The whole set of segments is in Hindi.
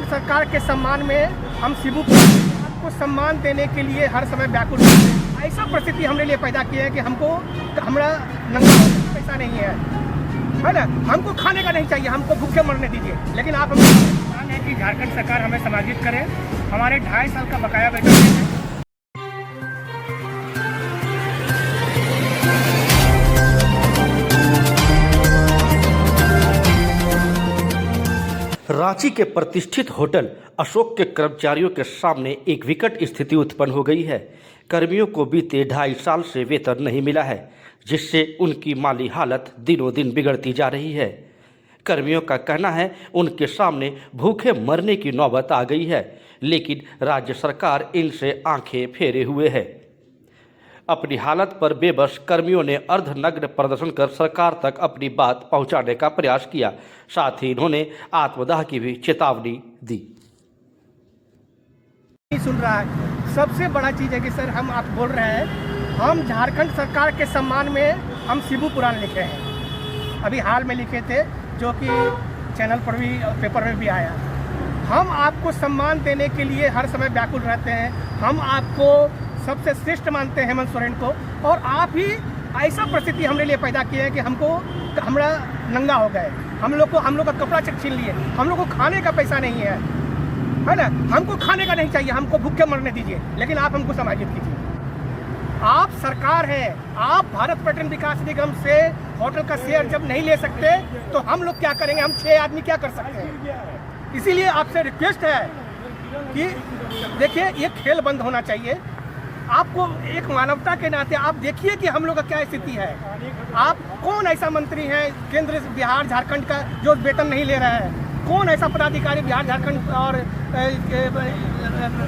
केंद्र सरकार के सम्मान में हम शिबू को सम्मान देने के लिए हर समय व्याकुल हैं। ऐसा परिस्थिति हमने लिए पैदा की है कि हमको हमारा नंगा पैसा नहीं है ना, हमको खाने का नहीं चाहिए, हमको भूखे मरने दीजिए। लेकिन आप हमको मांग है कि झारखंड सरकार हमें समायोजित करे, हमारे 2.5 साल का बकाया वेतन दें। रांची के प्रतिष्ठित होटल अशोक के कर्मचारियों के सामने एक विकट स्थिति उत्पन्न हो गई है। कर्मियों को बीते 2.5 साल से वेतन नहीं मिला है, जिससे उनकी माली हालत दिनों दिन बिगड़ती जा रही है। कर्मियों का कहना है उनके सामने भूखे मरने की नौबत आ गई है, लेकिन राज्य सरकार इनसे आंखें फेरे हुए है। अपनी हालत पर बेबस कर्मियों ने अर्धनग्न प्रदर्शन कर सरकार तक अपनी बात पहुंचाने का प्रयास किया। साथ ही इन्होंने आत्मदाह की भी चेतावनी दी। नहीं सुन रहा है। सबसे बड़ा चीज़ है कि सर हम आप बोल रहे हैं, हम झारखंड सरकार के सम्मान में हम शिबू पुराण लिखे हैं, अभी हाल में लिखे थे, जो कि चैनल पर भी पेपर में भी आया। हम आपको सम्मान देने के लिए हर समय व्याकुल रहते हैं। हम आपको सबसे श्रेष्ठ मानते हैं हेमंत सोरेन को, और आप ही ऐसा परिस्थिति हमने लिए पैदा की है कि हमको हमारा नंगा हो गए, हम लोग का कपड़ा छीन लिए, हम लोग को खाने का पैसा नहीं है ना, हमको खाने का नहीं चाहिए, हमको भूखे मरने दीजिए। लेकिन आप हमको समायोजित कीजिए। आप सरकार हैं, आप भारत पर्यटन विकास निगम से होटल का शेयर जब नहीं ले सकते तो हम लोग क्या करेंगे? हम 6 आदमी क्या कर सकते हैं? इसीलिए आपसे रिक्वेस्ट है कि देखिए, ये खेल बंद होना चाहिए। आपको एक मानवता के नाते आप देखिए कि हम लोग का क्या स्थिति है। आप कौन ऐसा मंत्री है केंद्र, बिहार, झारखंड का जो वेतन नहीं ले रहा है? कौन ऐसा पदाधिकारी बिहार, झारखंड और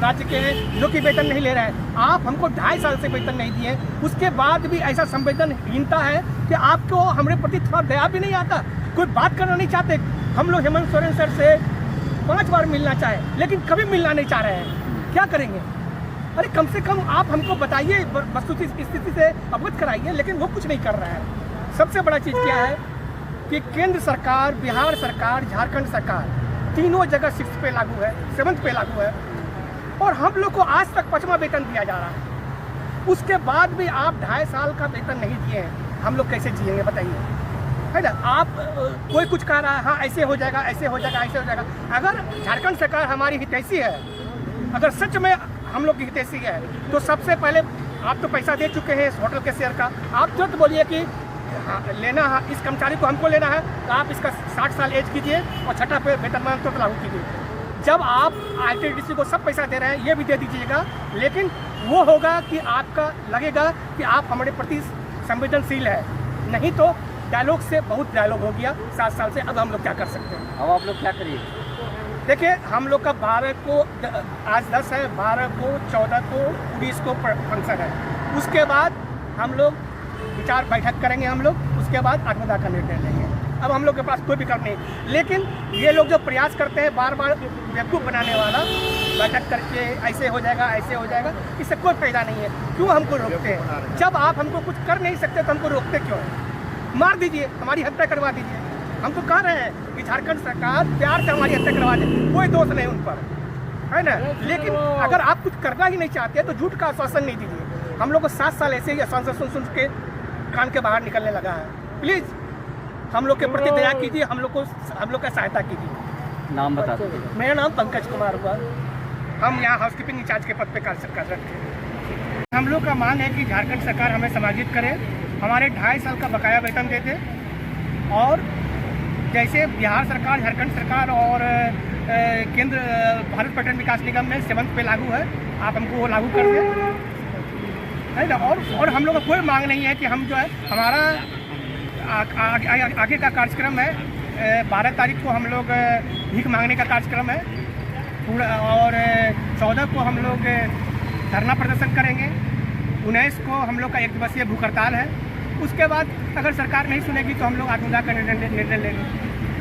राज्य के हैं जो कि वेतन नहीं ले रहा है? आप हमको 2.5 साल से वेतन नहीं दिए, उसके बाद भी ऐसा संवेदनहीनता है कि आपको हमारे प्रति थोड़ा दया भी नहीं आता, कोई बात करना नहीं चाहते। हम लोग हेमंत सोरेन सर से 5 बार मिलना चाहे, लेकिन कभी मिलना नहीं चाह रहे हैं। क्या करेंगे? अरे कम से कम आप हमको बताइए, वस्तुस्थिति स्थिति से अवगत कराइए, लेकिन वो कुछ नहीं कर रहा है। सबसे बड़ा चीज़ क्या है कि केंद्र सरकार, बिहार सरकार, झारखंड सरकार तीनों जगह 6th पे लागू है, 7th पे लागू है, और हम लोग को आज तक 5वां वेतन दिया जा रहा है। उसके बाद भी आप 2.5 साल का वेतन नहीं दिए हैं, हम लोग कैसे जिएंगे बताइए, है ना? आप कोई कुछ कह रहा है, हाँ ऐसे हो जाएगा, ऐसे हो जाएगा, ऐसे हो जाएगा। अगर झारखंड सरकार हमारी हितैषी है, अगर सच में हम लोग की हितैषी है, तो सबसे पहले आप तो पैसा दे चुके हैं इस होटल के शेयर का। आप तुरंत बोलिए कि हाँ, लेना है इस कर्मचारी को, हमको लेना है, तो आप इसका 60 साल एज कीजिए और 6ठा पे वेतनमान तुरंत लागू कीजिए। जब आप IRTDC को सब पैसा दे रहे हैं, ये भी दे दीजिएगा, लेकिन वो होगा कि आपका लगेगा कि आप हमारे प्रति संवेदनशील है। नहीं तो डायलॉग से बहुत डायलॉग हो गया 7 साल से। अब हम लोग क्या कर सकते हैं? अब आप लोग क्या करिए? देखिए, हम लोग का 12 को, आज 10 है, 12 को, 14 को, 19 को फंक्शन है। उसके बाद हम लोग विचार बैठक करेंगे, हम लोग उसके बाद आत्मदाह का निर्णय लेंगे। अब हम लोग के पास कोई विकल्प नहीं। लेकिन ये लोग जो प्रयास करते हैं बार बार बेवकूफ़ बनाने वाला, बैठक करके ऐसे हो जाएगा, ऐसे हो जाएगा, इससे कोई फायदा नहीं है। क्यों हमको रोकते हैं? जब आप हमको कुछ कर नहीं सकते तो हमको रोकते क्यों हैं? मार दीजिए, हमारी हत्या करवा दीजिए। हम तो कह रहे हैं कि झारखंड सरकार प्यार से हमारी हत्या करवा दे, कोई दोष नहीं उन पर, है ना? लेकिन अगर आप कुछ करना ही नहीं चाहते तो झूठ का आश्वासन नहीं दीजिए। हम लोग को 7 साल ऐसे ही आश्वासन सुन के कान के बाहर निकलने लगा है। प्लीज़ हम लोग के प्रति दया कीजिए, हम लोग का सहायता कीजिए। नाम बता दीजिए। मेरा नाम पंकज कुमार हुआ, हम यहाँ हाउसकीपिंग इंचार्ज के पद पे कार्यरत हैं। हम लोग का मांग है कि झारखंड सरकार हमें समायोजित करे, हमारे 2.5 साल का बकाया वेतन दे दे, और जैसे बिहार सरकार, झारखंड सरकार और केंद्र भारत पर्यटन विकास निगम में 7th पे लागू है, आप हमको वो लागू कर दें, है ना? और हम लोग का कोई मांग नहीं है कि हम जो है, हमारा आगे का कार्यक्रम है 12 तारीख को हम लोग भीख मांगने का कार्यक्रम है पूरा, और 14 को हम लोग धरना प्रदर्शन करेंगे, 19 को हम लोग का 1 दिवसीय भूख हड़ताल है। उसके बाद अगर सरकार नहीं सुनेगी तो हम लोग आत्मदाह का निर्णय लेंगे।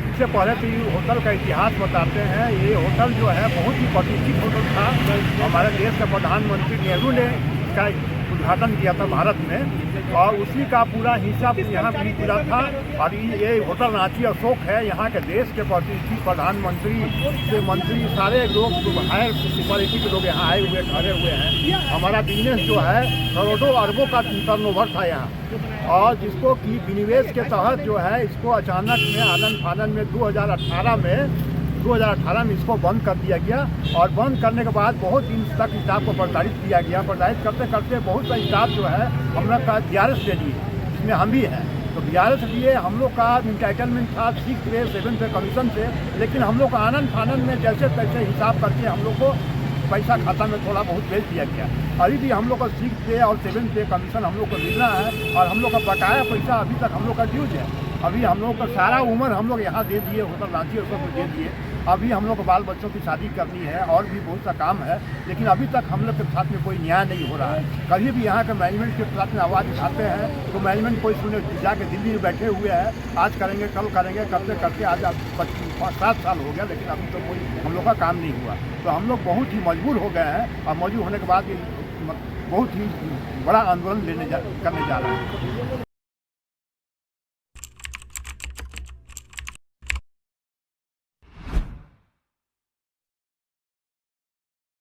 इससे पहले तो ये होटल का इतिहास बताते हैं। ये होटल जो है बहुत ही प्रतिष्ठित होटल था। हमारे देश के प्रधानमंत्री नेहरू ने इसका उद्घाटन किया था भारत में। और उसी का पूरा हिसाब यहाँ भी मिला था। और ये होटल रांची अशोक है, यहाँ के देश के प्रतिष्ठित प्रधानमंत्री के मंत्री सारे लोग हायर सुपरिटी के लोग यहाँ आए हुए ठहरे हुए हैं। हमारा बिजनेस जो है करोड़ों अरबों का टर्नओवर था यहाँ, और जिसको कि विनिवेश के तहत जो है इसको अचानक में आनन फानन में 2018 में इसको बंद कर दिया गया। और बंद करने के बाद बहुत दिन तक स्टाफ को प्रताड़ित किया गया। प्रताड़ित करते करते बहुत सा स्टाफ जो है हम लोग का BRS ले लिए, इसमें हम भी हैं। तो BRS लिए हम लोग का इंटाइटलमेंट था 6 पे 7 पे कमीशन से, लेकिन हम लोग का आनन फानन में जैसे तैसे हिसाब करके हम लोग को पैसा खाता में थोड़ा बहुत भेज दिया गया। अभी भी हम लोग का 6 पे और 7 पे कमीशन हम लोग को मिलना है, और हम लोग का बकाया पैसा अभी तक हम लोग का ड्यूज है। अभी हम लोग का सारा उम्र हम लोग यहाँ दे दिए, होटल रांची और सब दे दिए। अभी हम लोग को बाल बच्चों की शादी करनी है और भी बहुत सा काम है, लेकिन अभी तक हम लोग के साथ में कोई न्याय नहीं हो रहा है। कभी भी यहाँ के मैनेजमेंट के साथ में आवाज़ उठाते हैं तो मैनेजमेंट कोई सुने, जाके दिल्ली में बैठे हुए हैं, आज करेंगे कल करेंगे, करते करते आज 5-7 साल हो गया, लेकिन अभी तो कोई हम लोग का काम नहीं हुआ। तो हम लोग बहुत ही मजबूर हो गए हैं, और मजबूर होने के बाद बहुत ही बड़ा आंदोलन करने जा रहे हैं।